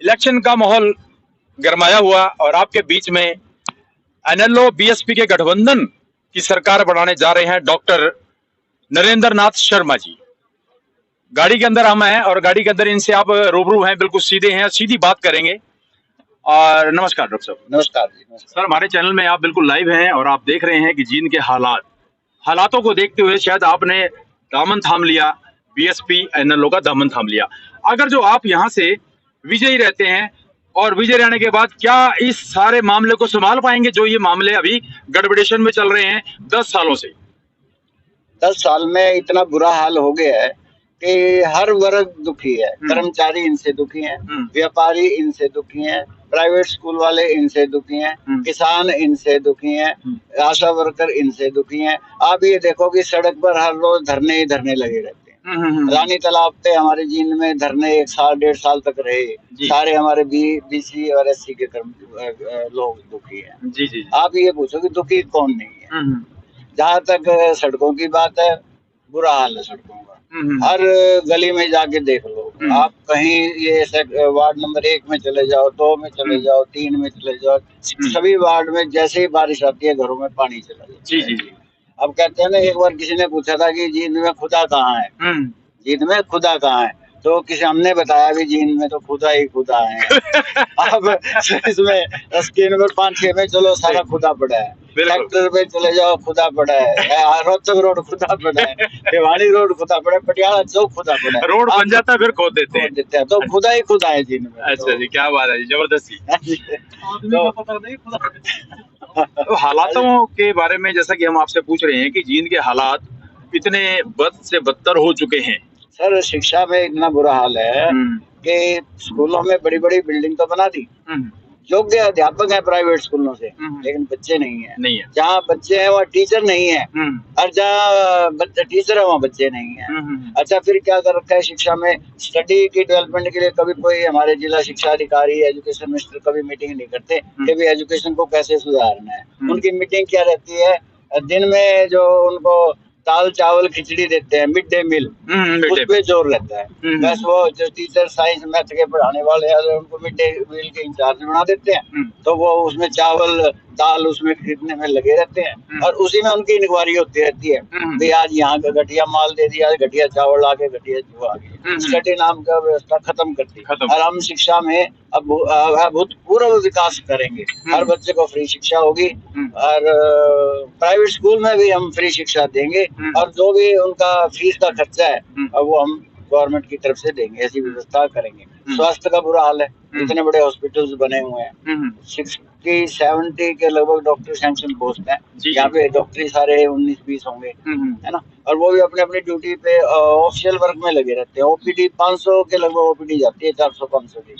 Election का माहौल गरमाया हुआ और आपके बीच में एनएलओ बीएसपी के गठबंधन की सरकार बनाने जा रहे हैं डॉक्टर नरेंद्र नाथ शर्मा जी। गाड़ी के अंदर हम हैं और गाड़ी के अंदर इनसे आप रूबरू हैं, बिल्कुल सीधे हैं, सीधी बात करेंगे। और नमस्कार डॉक्टर साहब। नमस्कार जी। सर, हमारे चैनल में आप बिल्कुल लाइव हैं और आप देख रहे हैं कि जींद के हालातों को देखते हुए शायद आपने दामन थाम लिया, बीएसपी एनएलओ का दामन थाम लिया। अगर जो आप यहाँ से विजयी रहते हैं और विजय रहने के बाद क्या इस सारे मामले को संभाल पाएंगे, जो ये मामले अभी गड़बड़ेशन में चल रहे हैं 10 सालों से? 10 साल में इतना बुरा हाल हो गया है कि हर वर्ग दुखी है। कर्मचारी इनसे दुखी हैं, व्यापारी इनसे दुखी हैं, प्राइवेट स्कूल वाले इनसे दुखी हैं, किसान इनसे दुखी हैं, आशा वर्कर इनसे दुखी हैं। आप ये देखो कि सड़क पर हर रोज धरने ही धरने लगे रहते हैं। रानी तालाब पे हमारे जींद में धरने 1 साल 1.5 साल तक रहे। सारे हमारे बीसी और एससी के लोग दुखी हैं। जी जी। आप ये पूछो कि दुखी कौन नहीं है। जहाँ तक सड़कों की बात है, बुरा हाल है सड़कों का। हर गली में जाके देख लो आप, कहीं ये वार्ड नंबर 1 में चले जाओ, 2 में चले जाओ, 3 में चले जाओ, सभी वार्ड में जैसे ही बारिश आती है घरों में पानी चला जाता है। जी जी जी। अब कहते हैं ना, एक बार किसी ने पूछा था कि जींद में खुदा कहाँ है, जींद में खुदा कहाँ है, तो किसी हमने बताया भी जींद में तो खुदा ही खुदा है। अब इसमें स्क्रीन नंबर 5-6 में चलो सारा खुदा पड़ा है, सेक्टर पे चले जाओ खुदा पड़ा है, रोहतक रोड खुदा पड़ा है, भिवानी रोड खुदा पड़ा है, पटियाला चौक खुदा पड़ा है। रोड बन जाता है फिर खोद देते हैं। तो खुदा ही खुदा है जींद में। अच्छा जी, क्या बात है जी, जबरदस्ती। तो हालातों के बारे में जैसा कि हम आपसे पूछ रहे हैं कि जींद के हालात इतने बद से बदतर हो चुके हैं। सर, शिक्षा में इतना बुरा हाल है कि स्कूलों में बड़ी बड़ी बिल्डिंग तो बना दी, योग्य अध्यापक है प्राइवेट स्कूलों से, लेकिन बच्चे नहीं है। जहाँ बच्चे हैं वहाँ टीचर नहीं है, और जहाँ टीचर है वहाँ बच्चे नहीं है। अच्छा, फिर क्या कर रखा है शिक्षा में? स्टडी की डेवलपमेंट के लिए कभी कोई हमारे जिला शिक्षा अधिकारी, एजुकेशन मिनिस्टर कभी मीटिंग नहीं करते कि भी एजुकेशन को कैसे सुधारना है। उनकी मीटिंग क्या रहती है? दिन में जो उनको दाल चावल खिचड़ी देते हैं, मिड डे मील, उस पे जोर रहता है। बस वो जो टीचर साइंस मैथ के पढ़ाने वाले हैं उनको मिड डे मील के इंचार्ज बना देते हैं, तो वो उसमें चावल दाल उसमें खरीदने में लगे रहते हैं और उसी में उनकी इंक्वायरी होती रहती है भाई आज यहाँ का घटिया माल दे दिया, घटिया चावल आ गए, घटिया जो आ गए। स्टडी नाम का व्यवस्था खत्म कर दी। और हम शिक्षा में अब भूतपूर्व विकास करेंगे, हर बच्चे को फ्री शिक्षा होगी और प्राइवेट स्कूल में भी हम फ्री शिक्षा देंगे और जो भी उनका फीस का खर्चा है वो हम गवर्नमेंट की तरफ से देंगे, ऐसी व्यवस्था करेंगे। स्वास्थ्य का बुरा हाल है, इतने बड़े हॉस्पिटल्स बने हुए हैं, 60-70 के लगभग डॉक्टर सैंक्शन पोस्ट हैं। यहाँ पे डॉक्टर सारे 19-20 होंगे, है ना, और वो भी अपने अपनी ड्यूटी पे ऑफिशियल वर्क में लगे रहते हैं। ओपीडी 500 के लगभग ओपीडी जाती है, 400-500 की,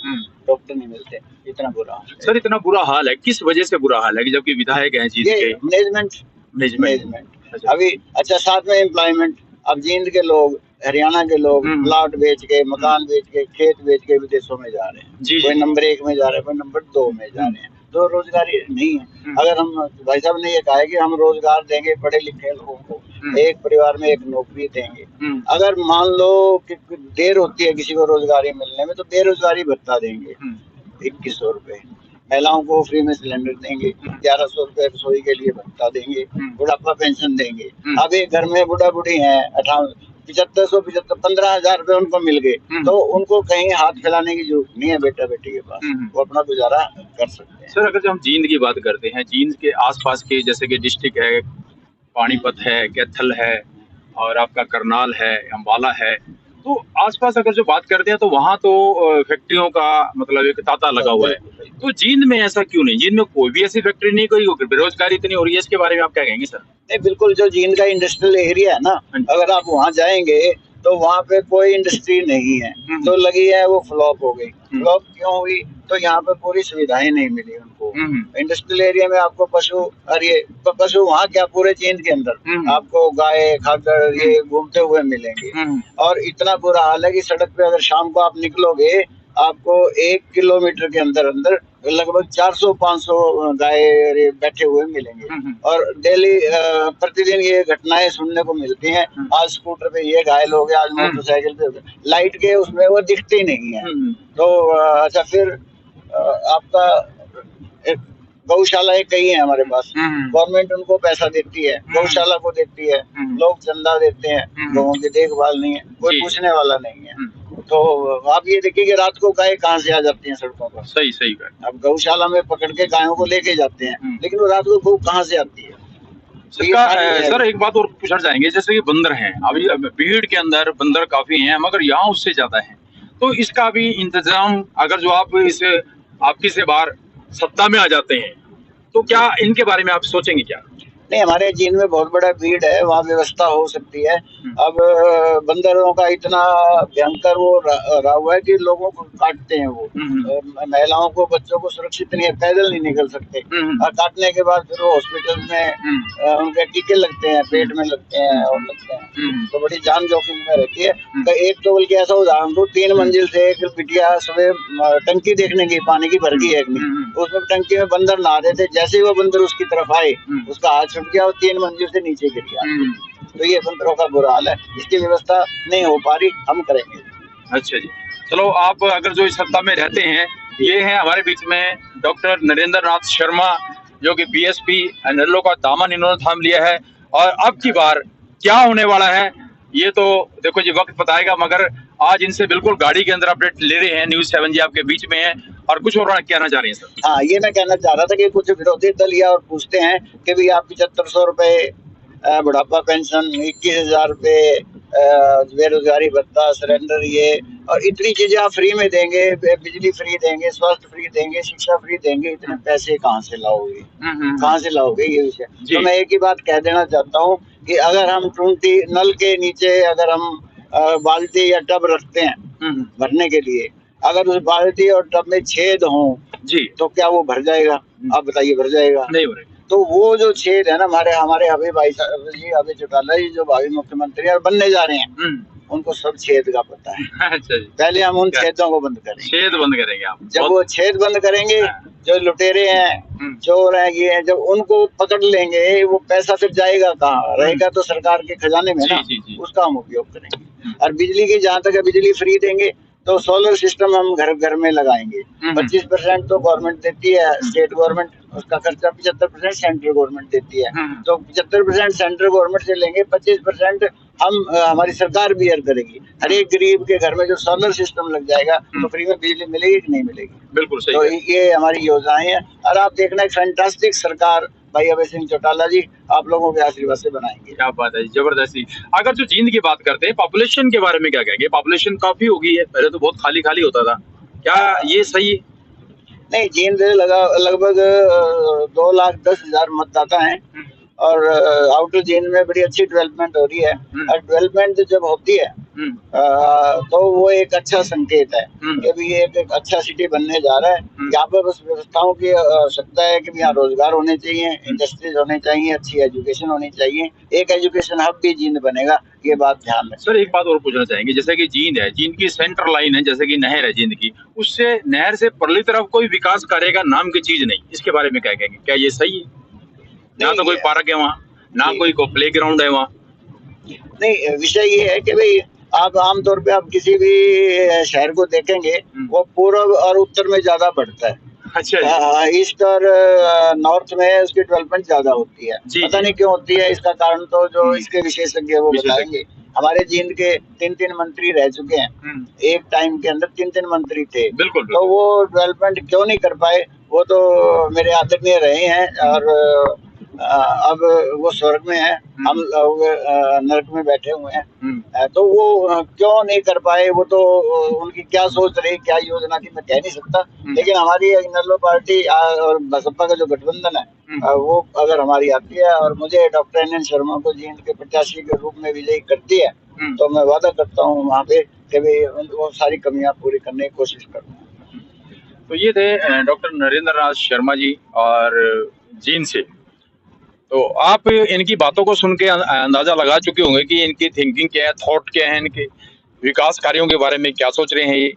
डॉक्टर नहीं मिलते। इतना बुरा हाल है। सर, इतना बुरा हाल है, किस वजह से बुरा हाल है कि जबकि विधायक हैं जींद के? मैनेजमेंट अभी। अच्छा, साथ में एम्प्लॉयमेंट। अब जींद के लोग, हरियाणा के लोग प्लॉट बेच के, मकान बेच के, खेत बेच के विदेशों में जा रहे हैं। कोई नंबर 1 में जा रहे हैं, कोई नंबर 2 में जा रहे हैं, तो रोजगारी नहीं है। अगर हम, भाई साहब ने ये कहा है कि हम रोजगार देंगे पढ़े लिखे लोगों को, एक परिवार में एक नौकरी देंगे। अगर मान लो कि देर होती है किसी को रोजगारी मिलने में, तो बेरोजगारी भत्ता देंगे 2100 रुपए, महिलाओं को फ्री में सिलेंडर देंगे, 1100 रुपए रसोई के लिए भत्ता देंगे, बुढ़ापा पेंशन देंगे। अब एक घर में बुढ़ा बुढ़ी है 7575 15,000 रुपए उनको मिल गए, तो उनको कहीं हाथ फैलाने की जरूरत नहीं है बेटा बेटी के पास, वो अपना गुजारा कर सकते हैं। सर, अगर जब हम जींद की बात करते हैं, जींद के आसपास के जैसे कि डिस्ट्रिक्ट है, पानीपत है, कैथल है और आपका करनाल है, अम्बाला है, तो आसपास अगर जो बात करते हैं तो वहाँ तो फैक्ट्रियों का मतलब एक तांता लगा हुआ है। तो जींद में ऐसा क्यों नहीं? जींद में कोई भी ऐसी फैक्ट्री नहीं, कोई बेरोजगारी इतनी हो रही है, इसके बारे में आप क्या कहेंगे सर? नहीं, बिल्कुल, जो जींद का इंडस्ट्रियल एरिया है ना, अगर आप वहाँ जाएंगे तो वहाँ पे कोई इंडस्ट्री नहीं है, जो लगी है वो फ्लॉप हो गई। फ्लॉप क्यों हुई? तो यहाँ पे पूरी सुविधाएं नहीं मिली उनको। इंडस्ट्रियल एरिया में आपको पशु वहाँ क्या, पूरे जींद के अंदर आपको गाय खाकर ये घूमते हुए मिलेंगे। और इतना बुरा हाल है कि सड़क पे अगर शाम को आप निकलोगे, आपको 1 किलोमीटर के अंदर अंदर लगभग 400-500 गाय बैठे हुए मिलेंगे और डेली प्रतिदिन ये घटनाएं सुनने को मिलती हैं। आज स्कूटर पे ये घायल हो गया, आज मोटरसाइकिल पे, लाइट के उसमें वो दिखते ही नहीं है। तो अच्छा फिर आपका एक गौशालाएं कई हैं हमारे पास, गवर्नमेंट उनको पैसा देती है, गौशाला को देती है, लोग चंदा देते हैं, लोगों की देखभाल नहीं है, कोई पूछने वाला नहीं है। तो आप ये देखिए कि रात को गाय कहाँ से आ जाती हैं सड़कों पर। सही सही अब गौशाला में पकड़ के गायों को लेके जाते हैं, लेकिन वो रात को गौ कहाँ से आती है। सर एक बात और पूछना चाहेंगे, जैसे कि बंदर हैं, अभी भीड़ के अंदर बंदर काफी हैं मगर यहाँ उससे ज्यादा है, तो इसका भी इंतजाम अगर जो आप इस आपकी से बाहर सत्ता में आ जाते हैं तो क्या इनके बारे में आप सोचेंगे क्या? नहीं, हमारे जींद में बहुत बड़ा भीड़ है, वहाँ व्यवस्था हो सकती है। अब बंदरों का इतना भयंकर वो रहा हुआ है कि लोगों को काटते हैं वो, महिलाओं को, बच्चों को सुरक्षित नहीं है, पैदल नहीं निकल सकते, और काटने के बाद फिर वो हॉस्पिटल में उनके टीके लगते हैं, पेट में लगते हैं और लगते हैं, तो बड़ी जान जोखिम में रहती है। तो एक तो बल्कि ऐसा उदाहरण दो, 3 मंजिल से एक बिटिया सुबह टंकी देखने की, पानी की भर गई है, उसमें टंकी में बंदर नहा रहे थे, जैसे ही वो बंदर उसकी तरफ आए उसका हाथ छूट गया और 3 मंजिल से नीचे गिर गया। तो ये बंदरों का बुरा हाल है, इसकी व्यवस्था नहीं हो पा रही, हम करेंगे। अच्छा जी, चलो आप अगर जो इस सत्ता में रहते हैं, ये है हमारे बीच में डॉक्टर नरेंद्र नाथ शर्मा, जो कि बीएसपी नल्लो का दामन इन्होंने थाम लिया है। और अब की बार क्या होने वाला है ये तो देखो जी वक्त बताएगा, मगर आज इनसे बिल्कुल गाड़ी के अंदर अपडेट ले रहे हैं। न्यूज़ 7 जी आपके बीच में है, और कुछ और कहना चाह रहे हैं सर? हाँ, ये मैं कहना चाह रहा था कि कुछ विरोधी दल या और पूछते हैं कि भाई आप 7500 रुपए बुढ़ापा पेंशन, 21,000 रुपए बेरोजगारी भत्ता, सरेंडर, ये और इतनी चीजें आप फ्री में देंगे, बिजली फ्री देंगे, स्वास्थ्य फ्री देंगे, शिक्षा फ्री देंगे, इतने पैसे कहाँ से लाओगे, कहाँ से लाओगे, ये विषय। तो मैं एक ही बात कह देना चाहता हूँ कि अगर हम टूटी नल के नीचे अगर हम बाल्टी या टब रखते हैं भरने के लिए, अगर उस बाल्टी और टब में छेद हो जी तो क्या वो भर जाएगा? आप बताइए, भर जाएगा? नहीं भरेगा। तो वो जो छेद है ना, हमारे अभी भाई साहब जी, अभी चौटाला जी जो भावी मुख्यमंत्री और बनने जा रहे हैं, उनको सब छेद का पता है। अच्छा जी। पहले हम उन छेदों को बंद करेंगे। छेद बंद करेंगे आप? जब वो छेद बंद करेंगे, जो लुटेरे हैं, चोर हैं, ये हैं, जब उनको पकड़ लेंगे, वो पैसा फिर जाएगा कहाँ? रहेगा तो सरकार के खजाने में ना, उसका हम उपयोग करेंगे। और बिजली की, जहाँ तक बिजली फ्री देंगे, तो सोलर सिस्टम हम घर घर में लगाएंगे। 25% तो गवर्नमेंट देती है, स्टेट गवर्नमेंट, उसका खर्चा 75% सेंट्रल गवर्नमेंट देती है। तो 75% सेंट्रल गवर्नमेंट से लेंगे, 25% हम हमारी सरकार बियर करेगी। हर एक गरीब के घर में जो सोलर सिस्टम लग जाएगा तो फ्री में बिजली मिलेगी कि नहीं मिलेगी? बिल्कुल सही। तो ये हमारी योजनाएं हैं, और आप देखना एक फैंटास्टिक सरकार भाई अभय सिंह चौटाला जी आप लोगों के आशीर्वाद से बनाएंगे। क्या बात है, जबरदस्ती। अगर जो जींद की बात करते हैं, पॉपुलेशन के बारे में क्या कहेंगे? पॉपुलेशन काफी हो गई है, पहले तो बहुत खाली खाली होता था, क्या ये सही? नहीं, जींद लगभग 2,10,000 मतदाता हैं, और आउटर जींद में बड़ी अच्छी डेवलपमेंट हो रही है। और डेवलपमेंट जब होती है तो वो एक अच्छा संकेत है कि भी ये एक अच्छा सिटी बनने जा रहा है। यहाँ पर बस व्यवस्थाओं की आवश्यकता है कि यहाँ रोजगार होने चाहिए, इंडस्ट्रीज होने चाहिए, अच्छी एजुकेशन होनी चाहिए, एक एजुकेशन हब भी जींद बनेगा, ये बात ध्यान में। सर एक बात और पूछना चाहेंगे, जैसे कि जींद है, जींद की सेंटर लाइन है, जैसे कि नहर है जींद की, उससे नहर से परली तरफ कोई विकास करेगा नाम की चीज नहीं, इसके बारे में क्या कहेंगे? क्या ये सही है? ना तो कोई पार्क है वहाँ, ना कोई प्ले ग्राउंड है वहाँ। नहीं, विषय ये है कि भाई आप आमतौर पे आप किसी भी शहर को देखेंगे, वो पूर्व और उत्तर में ज्यादा बढ़ता है। अच्छा। ईस्ट और नॉर्थ में उसकी डेवलपमेंट ज्यादा होती है। पता नहीं क्यों होती है, इसका कारण तो जो इसके विशेषज्ञ वो बताएंगे। हमारे जींद के 3 मंत्री रह चुके हैं, एक टाइम के अंदर 3 मंत्री थे। बिल्कुल। तो वो डेवलपमेंट क्यों नहीं कर पाए, वो तो मेरे आदरणीय रहे हैं, और अब वो स्वर्ग में है, हम लोग नरक में बैठे हुए हैं। तो वो क्यों नहीं कर पाए, वो तो उनकी क्या सोच रही, क्या योजना थी, मैं कह नहीं सकता। लेकिन हमारी नल्लो पार्टी और बसपा का जो गठबंधन है, वो अगर हमारी आती है और मुझे डॉक्टर NN शर्मा को जींद के प्रत्याशी के रूप में विजयी करती है, तो मैं वादा करता हूँ वहाँ पे कि वो सारी कमियां पूरी करने की कोशिश करूँगा। तो ये थे डॉक्टर नरेंद्र नाथ शर्मा जी और जींद से। तो आप इनकी बातों को सुन के अंदाजा लगा चुके होंगे कि इनकी थिंकिंग क्या है, थॉट क्या है, इनके विकास कार्यों के बारे में क्या सोच रहे हैं ये।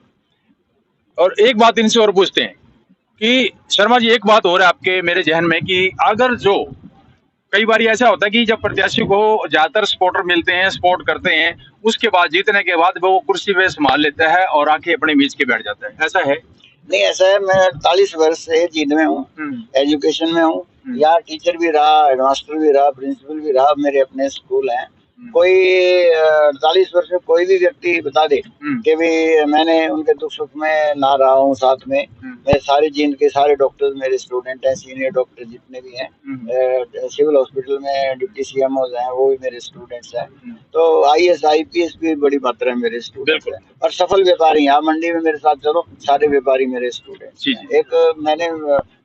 और एक बात इनसे और पूछते हैं कि शर्मा जी एक बात और है आपके मेरे जहन में कि अगर जो कई बार ऐसा होता है कि जब प्रत्याशी को ज्यादातर सपोर्टर मिलते हैं, सपोर्ट करते हैं, उसके बाद जीतने के बाद वो कुर्सी पे संभाल लेता है और आके अपने मीच के बैठ जाता है, ऐसा है? नहीं, ऐसा है, मैं 48 वर्ष से जींद में हूँ, एजुकेशन में हूँ, यहाँ टीचर भी रहा, हेडमास्टर भी रहा, प्रिंसिपल भी रहा, मेरे अपने स्कूल हैं। कोई 48 वर्ष में कोई भी व्यक्ति बता दे कि भी मैंने उनके दुख सुख में ना रहा हूँ साथ में। मैं सारे जींद के सारे डॉक्टर्स मेरे स्टूडेंट हैं, सीनियर डॉक्टर जितने भी हैं, सिविल हॉस्पिटल में डिप्टी सीएमओज हैं, वो भी मेरे स्टूडेंट्स हैं। तो IAS IPS भी बड़ी मात्रा में मेरे स्टूडेंट्स हैं, और सफल व्यापारी यहाँ मंडी में मेरे साथ चलो, सारे व्यापारी मेरे स्टूडेंट्स हैं। एक मैंने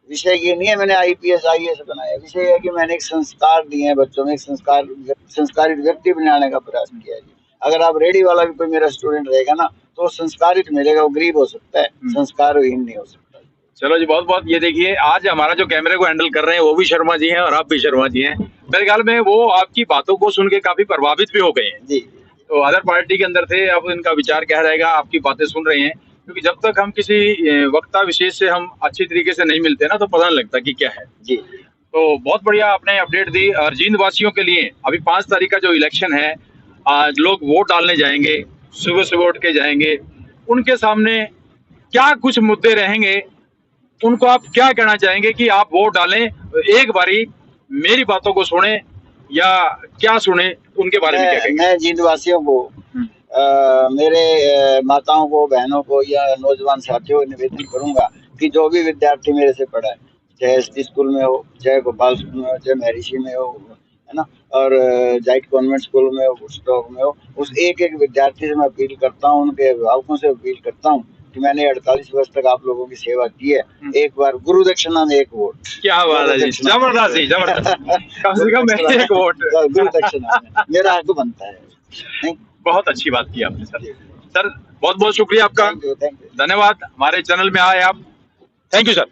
विषय ये नहीं है मैंने IPS IAS बनाया, विषय है कि मैंने एक संस्कार दिए हैं बच्चों में, एक संस्कारित व्यक्ति बनाने का प्रयास किया है। अगर आप रेडी वाला भी कोई मेरा स्टूडेंट रहेगा ना तो संस्कारित मिलेगा, वो गरीब हो सकता है, संस्कारहीन नहीं हो सकता। चलो जी, बहुत बहुत। ये देखिए आज हमारा जो कैमरे को हैंडल कर रहे हैं वो भी शर्मा जी हैं और आप भी शर्मा जी हैं। मेरे ख्याल में वो आपकी बातों को सुन के काफी प्रभावित भी हो गए हैं जी। तो अदर पार्टी के अंदर थे, अब इनका विचार क्या रहेगा, आपकी बातें सुन रहे हैं, क्योंकि जब तक हम किसी वक्ता विशेष से हम अच्छी तरीके से नहीं मिलते ना तो पता नहीं लगता कि क्या है जी। तो बहुत बढ़िया आपने अपडेट दी। और जींद वासियों के लिए अभी 5 तारीख का जो इलेक्शन है, आज लोग वोट डालने जाएंगे, सुबह सुबह उठ के जाएंगे, उनके सामने क्या कुछ मुद्दे रहेंगे, उनको आप क्या कहना चाहेंगे कि आप वोट डालें, एक बारी मेरी बातों को सुने या क्या सुने, उनके बारे में क्या कहेंगे? मैं जींद वासियों को, मेरे माताओं को, बहनों को या नौजवान साथियों को निवेदन करूंगा कि जो भी विद्यार्थी मेरे से पढ़ा है, चाहे ST स्कूल में हो, चाहे गोपाल स्कूल में हो, चाहे महर्षि में हो, है ना, और जाइट कॉन्वेंट स्कूल में हो, वुडस्टॉक में हो, उस एक एक विद्यार्थी से मैं अपील करता हूँ, उनके अभिभावकों से अपील करता हूँ कि मैंने 48 वर्ष तक आप लोगों की सेवा की है, एक बार गुरु दक्षिणा में एक वोट। क्या बात है जी, जबरदस्त जी, जबरदस्त। कम से कम एक वोट गुरु दक्षिणा में मेरा हक बनता है। नहीं, बहुत अच्छी बात की आपने सर। सर बहुत बहुत शुक्रिया आपका, धन्यवाद हमारे चैनल में आए आप। Thank you sir.